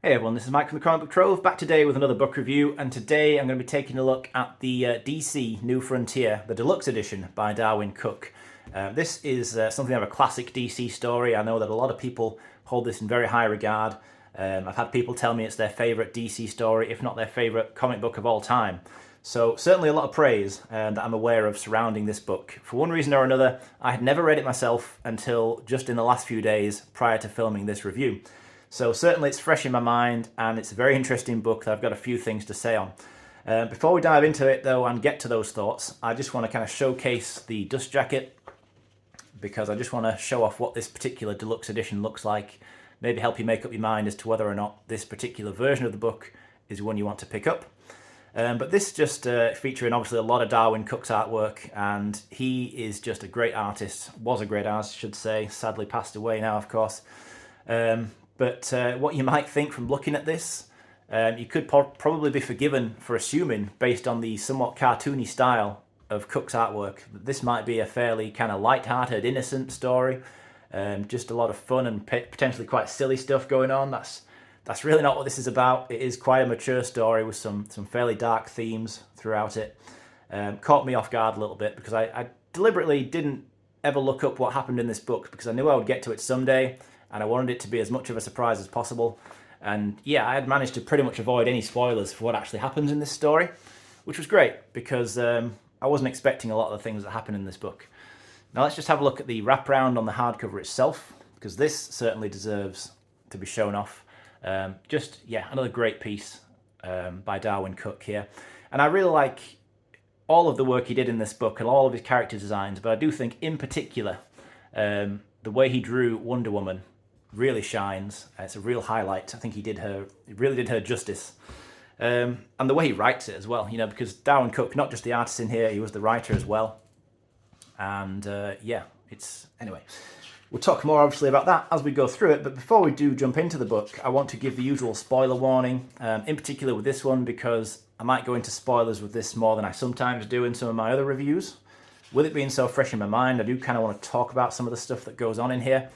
Hey everyone, this is Mike from the Comic Book Trove, back today with another book review, and today I'm going to be taking a look at the DC New Frontier, the Deluxe edition by Darwyn Cooke. This is something of a classic DC story. I know that a lot of people hold this in very high regard. I've had people tell me it's their favourite DC story, if not their favourite comic book of all time. So certainly a lot of praise that I'm aware of surrounding this book. For one reason or another, I had never read it myself until just in the last few days prior to filming this review. So certainly it's fresh in my mind, and it's a very interesting book that I've got a few things to say on. Before we dive into it though and get to those thoughts, I just want to kind of showcase the dust jacket, because I just want to show off what this particular deluxe edition looks like, maybe help you make up your mind as to whether or not this particular version of the book is one you want to pick up. But this just featuring obviously a lot of Darwyn Cooke's artwork, and he is just a great artist, was a great artist I should say, sadly passed away now of course. But what you might think from looking at this, you could probably be forgiven for assuming, based on the somewhat cartoony style of Cooke's artwork, that this might be a fairly kind of light-hearted, innocent story. Just a lot of fun and potentially quite silly stuff going on. That's really not what this is about. It is quite a mature story with some fairly dark themes throughout it. Caught me off guard a little bit, because I deliberately didn't ever look up what happened in this book, because I knew I would get to it someday, and I wanted it to be as much of a surprise as possible. And yeah, I had managed to pretty much avoid any spoilers for what actually happens in this story, which was great, because I wasn't expecting a lot of the things that happen in this book. Now let's just have a look at the wraparound on the hardcover itself, because this certainly deserves to be shown off. Yeah, another great piece by Darwyn Cooke here. And I really like all of the work he did in this book and all of his character designs, but I do think in particular the way he drew Wonder Woman really shines. It's a real highlight. I think he really did her justice. And the way he writes it as well, you know, because Darwyn Cooke, not just the artist in here, he was the writer as well. And yeah, anyway, we'll talk more obviously about that as we go through it. But before we do jump into the book, I want to give the usual spoiler warning, in particular with this one, because I might go into spoilers with this more than I sometimes do in some of my other reviews. With it being so fresh in my mind, I do kind of want to talk about some of the stuff that goes on in here.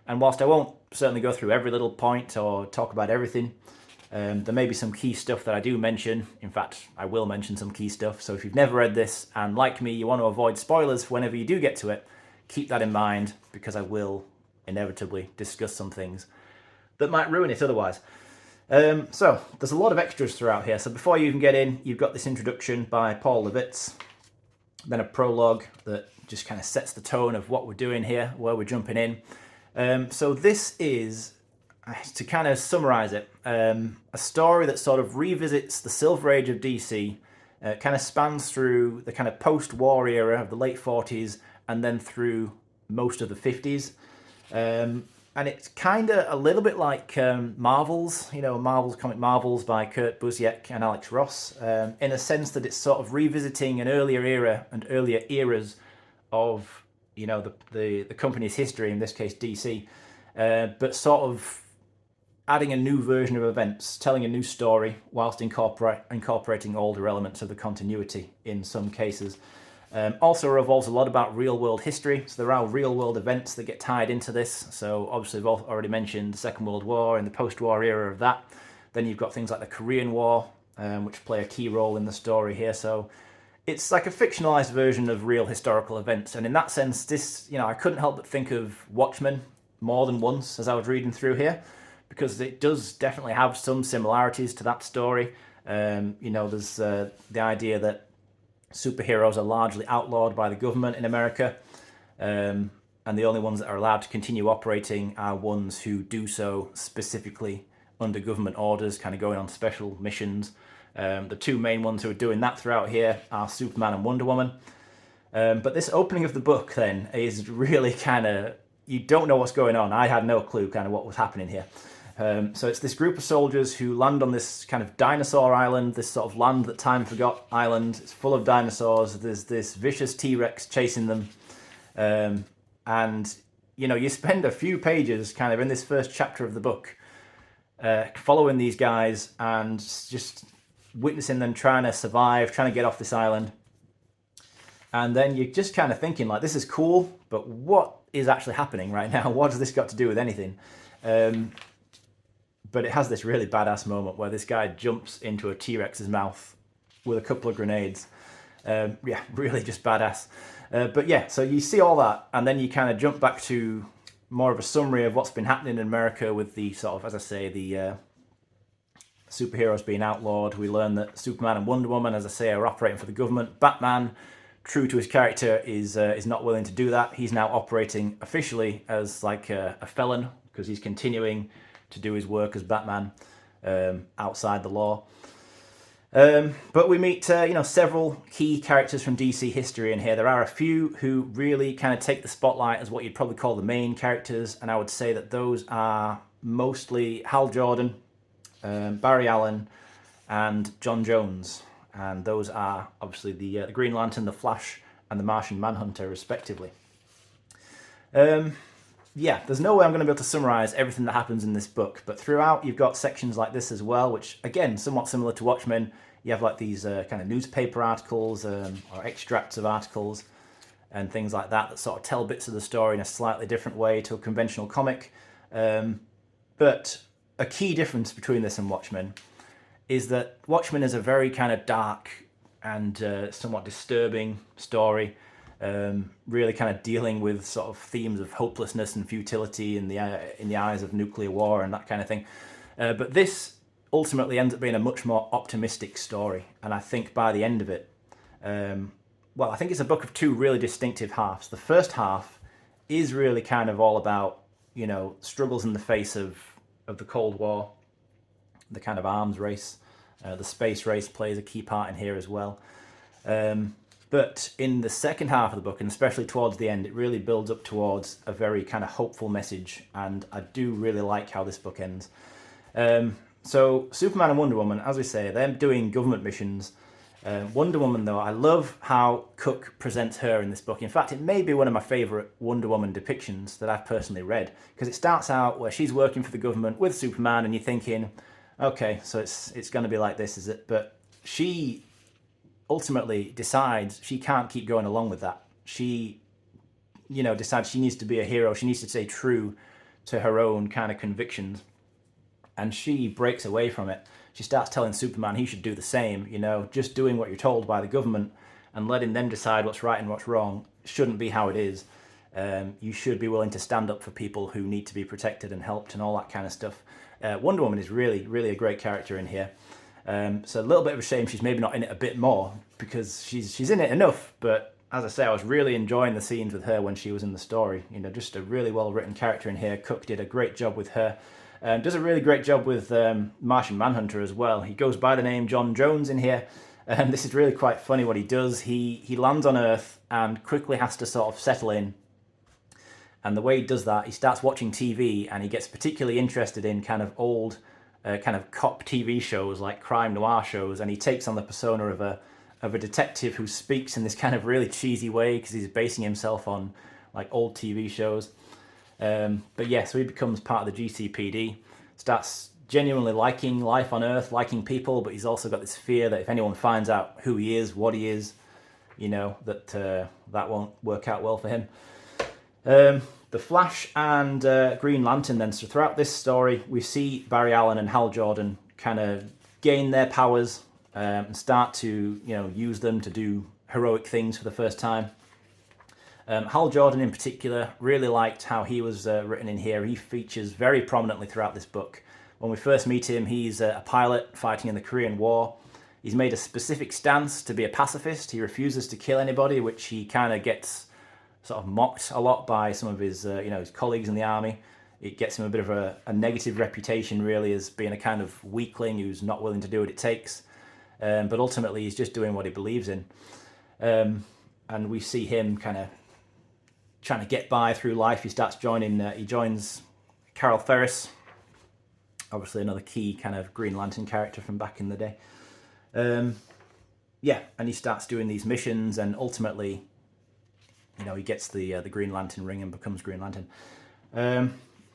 And whilst I won't certainly go through every little point or talk about everything, there may be some key stuff that I do mention. In fact, I will mention some key stuff. So if you've never read this, and like me, you want to avoid spoilers whenever you do get to it, keep that in mind, because I will inevitably discuss some things that might ruin it otherwise. So there's a lot of extras throughout here. So before you even get in, you've got this introduction by Paul Levitz, then a prologue that just kind of sets the tone of what we're doing here, where we're jumping in. So this is, to kind of summarize it, a story that sort of revisits the Silver Age of DC, kind of spans through the kind of post-war era of the late 40s and then through most of the 50s. And it's kind of a little bit like Marvels, you know, Comic Marvels by Kurt Busiek and Alex Ross, in a sense that it's sort of revisiting an earlier era and earlier eras of, you know, the company's history, in this case DC, but sort of adding a new version of events, telling a new story, whilst incorporating older elements of the continuity in some cases. Also revolves a lot about real-world history, so there are real-world events that get tied into this. So obviously we've already mentioned the Second World War and the post-war era of that. Then you've got things like the Korean War, which play a key role in the story here. So it's like a fictionalized version of real historical events, and in that sense, this, you know, I couldn't help but think of Watchmen more than once as I was reading through here, because it does definitely have some similarities to that story. You know, there's the idea that superheroes are largely outlawed by the government in America, and the only ones that are allowed to continue operating are ones who do so specifically under government orders, kind of going on special missions. The two main ones who are doing that throughout here are Superman and Wonder Woman. But this opening of the book then is really kind of, you don't know what's going on. I had no clue kind of what was happening here. So it's this group of soldiers who land on this kind of dinosaur island, this sort of land that time forgot island. It's full of dinosaurs. There's this vicious T-Rex chasing them. And, you know, you spend a few pages kind of in this first chapter of the book following these guys and just witnessing them trying to survive, trying to get off this island. And then you're just kind of thinking, like, this is cool, but what is actually happening right now? What has this got to do with anything? But it has this really badass moment where this guy jumps into a T-Rex's mouth with a couple of grenades. Yeah, really just badass. But yeah, so you see all that, and then you kind of jump back to more of a summary of what's been happening in America with the sort of, as I say, the superheroes being outlawed. We learn that Superman and Wonder Woman, as I say, are operating for the government. Batman, true to his character, is not willing to do that. He's now operating officially as like a felon because he's continuing to do his work as Batman outside the law. But we meet, several key characters from DC history in here. There are a few who really kind of take the spotlight as what you'd probably call the main characters, and I would say that those are mostly Hal Jordan, Barry Allen, and John Jones. And those are obviously the Green Lantern, the Flash, and the Martian Manhunter, respectively. Yeah, there's no way I'm going to be able to summarize everything that happens in this book, but throughout you've got sections like this as well, which again, somewhat similar to Watchmen. You have like these kind of newspaper articles or extracts of articles and things like that sort of tell bits of the story in a slightly different way to a conventional comic. But a key difference between this and Watchmen is that Watchmen is a very kind of dark and somewhat disturbing story. Really kind of dealing with sort of themes of hopelessness and futility in the eyes of nuclear war and that kind of thing. But this ultimately ends up being a much more optimistic story. And I think by the end of it, I think it's a book of two really distinctive halves. The first half is really kind of all about, struggles in the face of the Cold War, the kind of arms race. The space race plays a key part in here as well. But in the second half of the book, and especially towards the end, it really builds up towards a very kind of hopeful message, and I do really like how this book ends. So Superman and Wonder Woman, as we say, they're doing government missions. Wonder Woman, though, I love how Cooke presents her in this book. In fact, it may be one of my favourite Wonder Woman depictions that I've personally read, because it starts out where she's working for the government with Superman, and you're thinking, okay, so it's going to be like this, is it? But she ultimately decides she can't keep going along with that. She, decides she needs to be a hero. She needs to stay true to her own kind of convictions. And she breaks away from it. She starts telling Superman he should do the same. Just doing what you're told by the government and letting them decide what's right and what's wrong shouldn't be how it is. You should be willing to stand up for people who need to be protected and helped and all that kind of stuff. Wonder Woman is really, really a great character in here. So a little bit of a shame she's maybe not in it a bit more, because she's in it enough, but as I say, I was really enjoying the scenes with her when she was in the story. Just a really well written character in here. Cooke did a great job with her. Does a really great job with Martian Manhunter as well. He goes by the name John Jones in here, and this is really quite funny what he does. He lands on Earth and quickly has to sort of settle in. And the way he does that, he starts watching TV, and he gets particularly interested in kind of old kind of cop TV shows, like crime noir shows, and he takes on the persona of a detective who speaks in this kind of really cheesy way because he's basing himself on like old TV shows. But yeah, so he becomes part of the GCPD, starts genuinely liking life on Earth, liking people, but he's also got this fear that if anyone finds out who he is, what he is, that won't work out well for him. The Flash and Green Lantern then. So throughout this story, we see Barry Allen and Hal Jordan kind of gain their powers and start to, use them to do heroic things for the first time. Hal Jordan in particular, really liked how he was written in here. He features very prominently throughout this book. When we first meet him, he's a pilot fighting in the Korean War. He's made a specific stance to be a pacifist. He refuses to kill anybody, which he kind of gets sort of mocked a lot by some of his, his colleagues in the army. It gets him a bit of a negative reputation, really, as being a kind of weakling who's not willing to do what it takes. But ultimately, he's just doing what he believes in. And we see him kind of trying to get by through life. He joins Carol Ferris, obviously another key kind of Green Lantern character from back in the day. And he starts doing these missions, and ultimately, he gets the Green Lantern ring and becomes Green Lantern.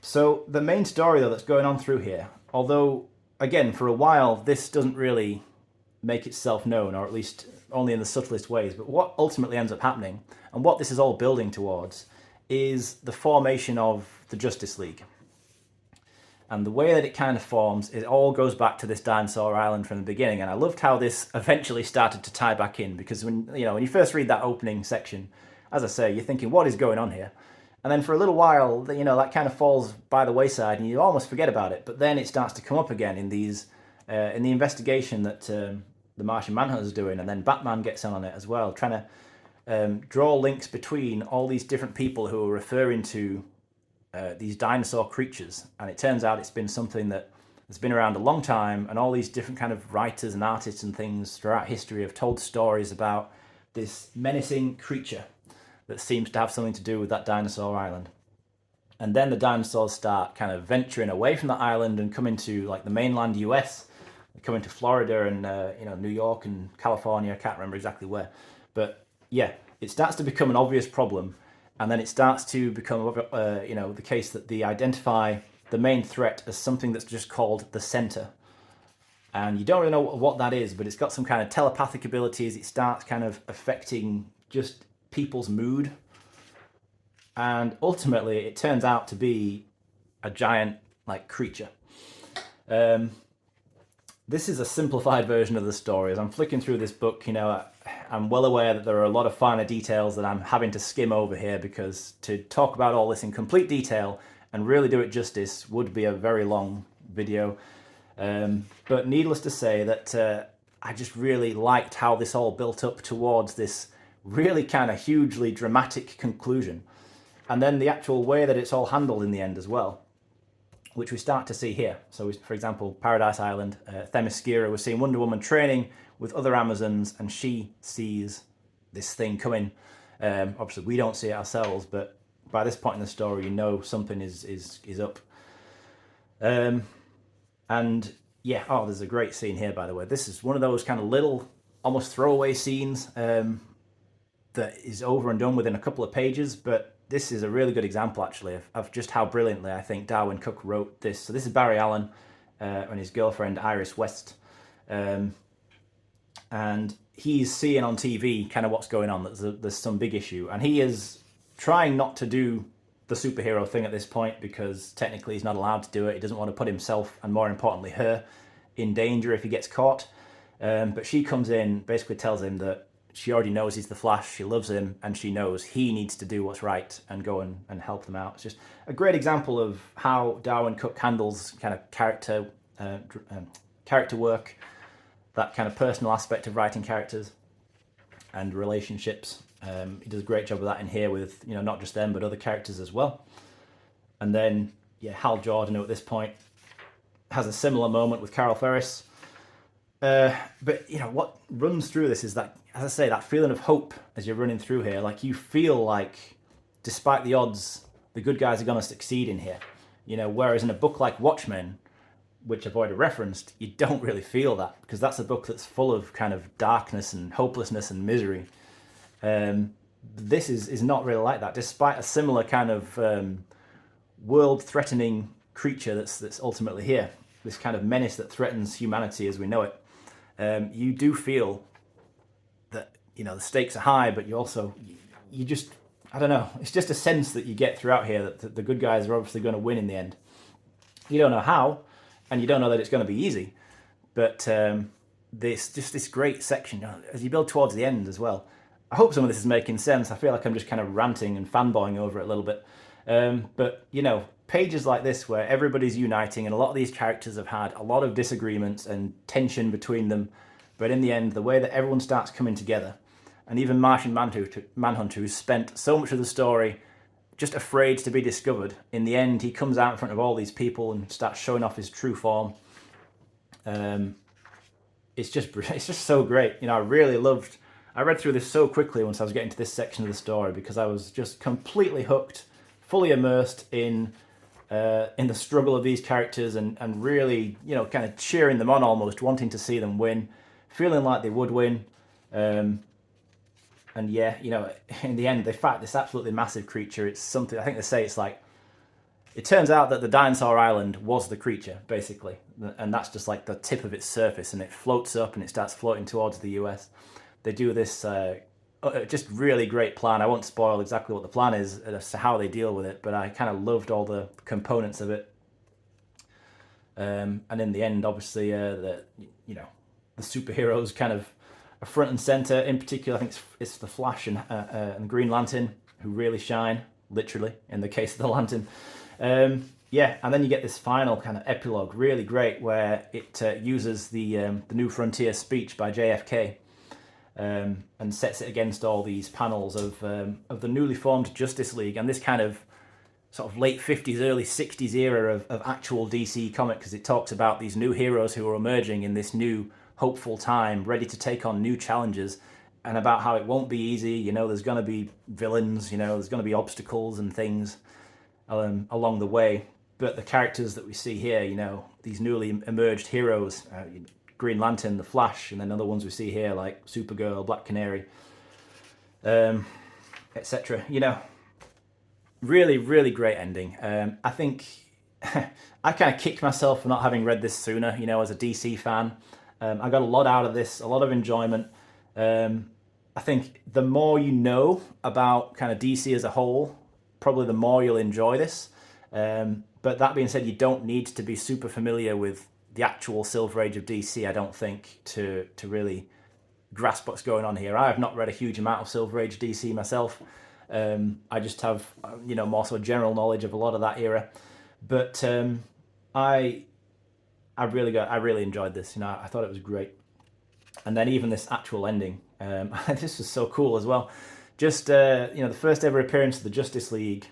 So the main story, though, that's going on through here, although, again, for a while, this doesn't really make itself known, or at least only in the subtlest ways, but what ultimately ends up happening, and what this is all building towards, is the formation of the Justice League. And the way that it kind of forms, it all goes back to this dinosaur island from the beginning. And I loved how this eventually started to tie back in, because when you first read that opening section, as I say, you're thinking, what is going on here? And then for a little while, that kind of falls by the wayside, and you almost forget about it. But then it starts to come up again in these, in the investigation that the Martian Manhunter's doing, and then Batman gets in on it as well, trying to draw links between all these different people who are referring to these dinosaur creatures. And it turns out it's been something that has been around a long time, and all these different kind of writers and artists and things throughout history have told stories about this menacing creature that seems to have something to do with that dinosaur island. And then the dinosaurs start kind of venturing away from the island and coming to like the mainland US, coming to Florida and New York and California. I can't remember exactly where, but yeah, it starts to become an obvious problem, and then it starts to become the case that they identify the main threat as something that's just called the center. And you don't really know what that is, but it's got some kind of telepathic abilities. It starts kind of affecting just people's mood, and ultimately it turns out to be a giant like creature. This is a simplified version of the story. As I'm flicking through this book, I'm well aware that there are a lot of finer details that I'm having to skim over here, because to talk about all this in complete detail and really do it justice would be a very long video. But needless to say that I just really liked how this all built up towards this really kind of hugely dramatic conclusion. And then the actual way that it's all handled in the end as well, which we start to see here. So, for example, Paradise Island, Themyscira, we're seeing Wonder Woman training with other Amazons, and she sees this thing coming. Obviously, we don't see it ourselves, but by this point in the story, something is up. And yeah, there's a great scene here, by the way. This is one of those kind of little, almost throwaway scenes that is over and done within a couple of pages, but this is a really good example, actually, of just how brilliantly I think Darwyn Cooke wrote this. So this is Barry Allen and his girlfriend Iris West, and he's seeing on TV kind of what's going on. There's some big issue, and he is trying not to do the superhero thing at this point, because technically he's not allowed to do it. He doesn't want to put himself, and more importantly her, in danger if he gets caught. But she comes in, basically tells him that she already knows he's the Flash, she loves him, and she knows he needs to do what's right and go and help them out. It's just a great example of how Darwyn Cooke handles kind of character work, that kind of personal aspect of writing characters and relationships. He does a great job of that in here with, not just them, but other characters as well. And then, Hal Jordan, who at this point has a similar moment with Carol Ferris. But what runs through this is that, as I say, that feeling of hope as you're running through here. Like, you feel like, despite the odds, the good guys are going to succeed in here. Whereas in a book like Watchmen, which I've already referenced, you don't really feel that, because that's a book that's full of kind of darkness and hopelessness and misery. This is not really like that, despite a similar kind of world-threatening creature that's ultimately here. This kind of menace that threatens humanity as we know it. You do feel that, the stakes are high, but you just, I don't know, it's just a sense that you get throughout here that the good guys are obviously going to win in the end. You don't know how, and you don't know that it's going to be easy, but this great section, as you build towards the end as well. I hope some of this is making sense. I feel like I'm just kind of ranting and fanboying over it a little bit. But, pages like this where everybody's uniting, and a lot of these characters have had a lot of disagreements and tension between them, but in the end, the way that everyone starts coming together, and even Martian Manhunter, who's spent so much of the story just afraid to be discovered, in the end, he comes out in front of all these people and starts showing off his true form. It's just so great. I read through this so quickly once I was getting to this section of the story, because I was just completely hooked, fully immersed in the struggle of these characters, and really, kind of cheering them on almost, wanting to see them win, feeling like they would win. And yeah, in the end, they fight this absolutely massive creature. It's something, I think they say it's like, it turns out that the dinosaur island was the creature, basically. And that's just like the tip of its surface, and it floats up and it starts floating towards the US. They do this just really great plan. I won't spoil exactly what the plan is as to how they deal with it, but I kind of loved all the components of it. And in the end, obviously, the superheroes kind of are front and center. In particular, I think it's the Flash and Green Lantern who really shine, literally, in the case of the Lantern. Yeah, and then you get this final kind of epilogue, really great, where it uses the New Frontier speech by JFK, and sets it against all these panels of the newly formed Justice League, and this kind of sort of late 50s, early 60s era of actual DC comic, because it talks about these new heroes who are emerging in this new hopeful time, ready to take on new challenges, and about how it won't be easy. There's going to be villains, there's going to be obstacles and things along the way. But the characters that we see here, these newly emerged heroes, Green Lantern, the Flash, and then other ones we see here like Supergirl, Black Canary, etc. Really, really great ending. I think I kind of kicked myself for not having read this sooner, as a DC fan. I got a lot out of this, a lot of enjoyment. I think the more you know about kind of DC as a whole, probably the more you'll enjoy this. But that being said, you don't need to be super familiar with the actual Silver Age of DC, I don't think, to really grasp what's going on here. I have not read a huge amount of Silver Age DC myself. I just have, more so general knowledge of a lot of that era. But I really enjoyed this. I thought it was great. And then even this actual ending, this was so cool as well. Just the first ever appearance of the Justice League.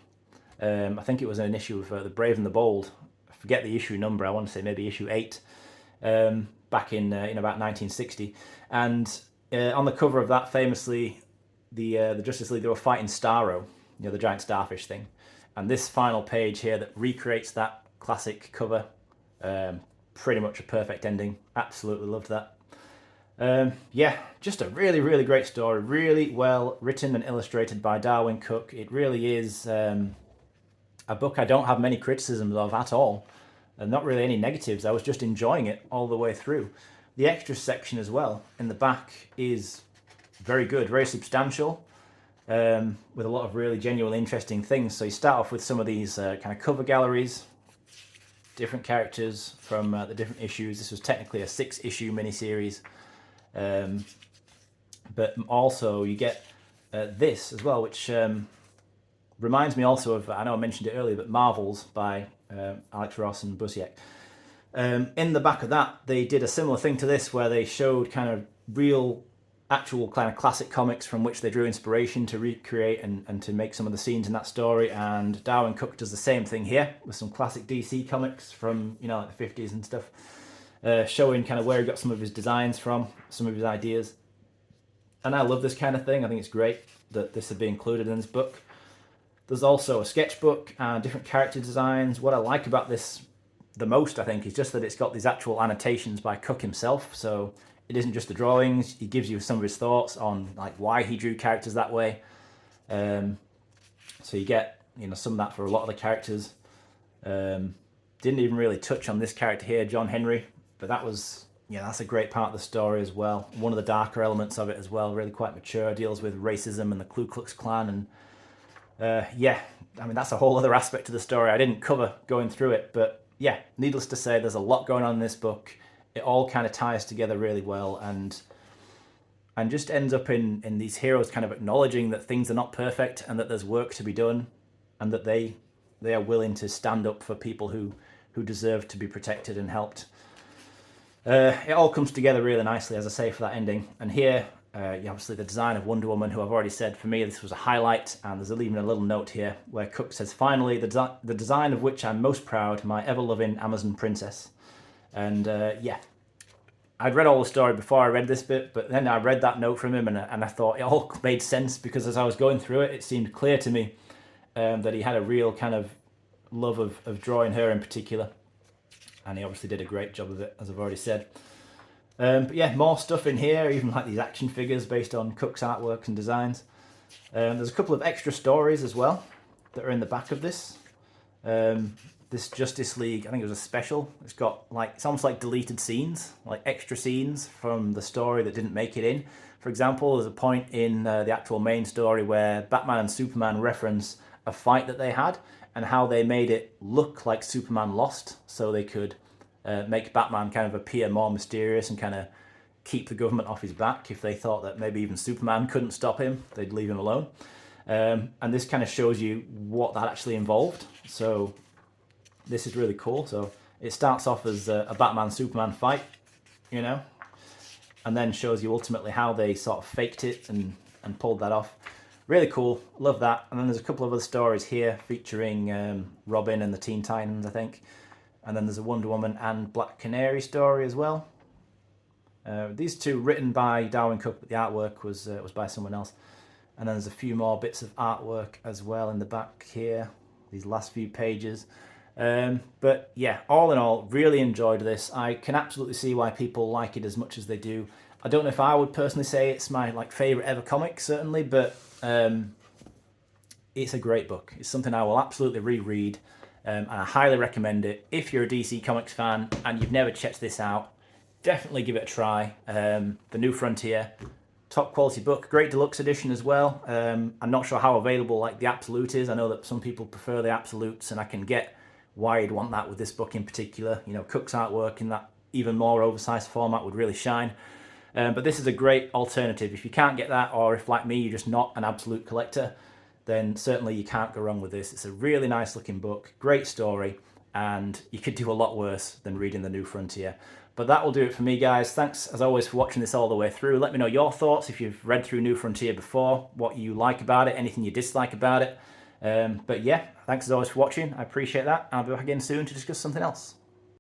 I think it was an issue of the Brave and the Bold. I forget the issue number. I want to say maybe issue 8, back in about 1960. And on the cover of that, famously, the Justice League, they were fighting Starro, the giant starfish thing. And this final page here that recreates that classic cover, pretty much a perfect ending. Absolutely loved that. Yeah, just a really, really great story. Really well written and illustrated by Darwyn Cooke. It really is a book I don't have many criticisms of at all, and not really any negatives. I was just enjoying it all the way through. The extras section as well in the back is very good, very substantial, with a lot of really genuine, interesting things. So you start off with some of these kind of cover galleries, different characters from the different issues. This was technically a 6-issue miniseries, but also you get this as well, which reminds me also of, I know I mentioned it earlier, but Marvels by Alex Ross and Busiek. In the back of that, they did a similar thing to this, where they showed kind of real, actual kind of classic comics from which they drew inspiration to recreate and to make some of the scenes in that story. And Darwyn Cooke does the same thing here with some classic DC comics from, like the 50s and stuff, showing kind of where he got some of his designs from, some of his ideas. And I love this kind of thing. I think it's great that this would be included in this book. There's also a sketchbook and different character designs. What I like about this the most, I think, is just that it's got these actual annotations by Cooke himself. So it isn't just the drawings. He gives you some of his thoughts on like why he drew characters that way. So you get some of that for a lot of the characters. Didn't even really touch on this character here, John Henry, but that was that's a great part of the story as well. One of the darker elements of it as well, really quite mature. Deals with racism and the Ku Klux Klan and. That's a whole other aspect of the story I didn't cover going through it, but yeah, needless to say, there's a lot going on in this book. It all kind of ties together really well, and just ends up in these heroes kind of acknowledging that things are not perfect and that there's work to be done, and that they are willing to stand up for people who deserve to be protected and helped. It all comes together really nicely, as I say, for that ending. And here, obviously the design of Wonder Woman, who I've already said, for me, this was a highlight. And there's even a little note here where Cooke says, finally, the design of which I'm most proud, my ever-loving Amazon princess. And I'd read all the story before I read this bit, but then I read that note from him and I thought it all made sense, because as I was going through it, it seemed clear to me that he had a real kind of love of drawing her in particular. And he obviously did a great job of it, as I've already said. But yeah, more stuff in here, even like these action figures based on Cooke's artwork and designs. There's a couple of extra stories as well that are in the back of this. This Justice League, I think it was a special. It's got it's almost like deleted scenes, like extra scenes from the story that didn't make it in. For example, there's a point in the actual main story where Batman and Superman reference a fight that they had and how they made it look like Superman lost, so they could make Batman kind of appear more mysterious and kind of keep the government off his back. If they thought that maybe even Superman couldn't stop him, they'd leave him alone. And this kind of shows you what that actually involved. So this is really cool. So it starts off as a Batman-Superman fight, you know, and then shows you ultimately how they sort of faked it and pulled that off. Really cool, love that. And then there's a couple of other stories here featuring Robin and the Teen Titans, I think. And then there's a Wonder Woman and Black Canary story as well. These two written by Darwyn Cooke, but the artwork was by someone else. And then there's a few more bits of artwork as well in the back here, these last few pages. But yeah, all in all, really enjoyed this. I can absolutely see why people like it as much as they do. I don't know if I would personally say it's my favorite ever comic, certainly, but it's a great book. It's something I will absolutely reread, and I highly recommend it. If you're a DC Comics fan and you've never checked this out, definitely give it a try. The New Frontier, top quality book, great deluxe edition as well. I'm not sure how available the Absolute is. I know that some people prefer the Absolutes, and I can get why you'd want that with this book in particular. You know, Cooke's artwork in that even more oversized format would really shine. But this is a great alternative. If you can't get that, or if like me, you're just not an absolute collector, then certainly you can't go wrong with this. It's a really nice looking book, great story, and you could do a lot worse than reading The New Frontier. But that will do it for me, guys. Thanks, as always, for watching this all the way through. Let me know your thoughts if you've read through New Frontier before, what you like about it, anything you dislike about it. But yeah, thanks as always for watching. I appreciate that. I'll be back again soon to discuss something else.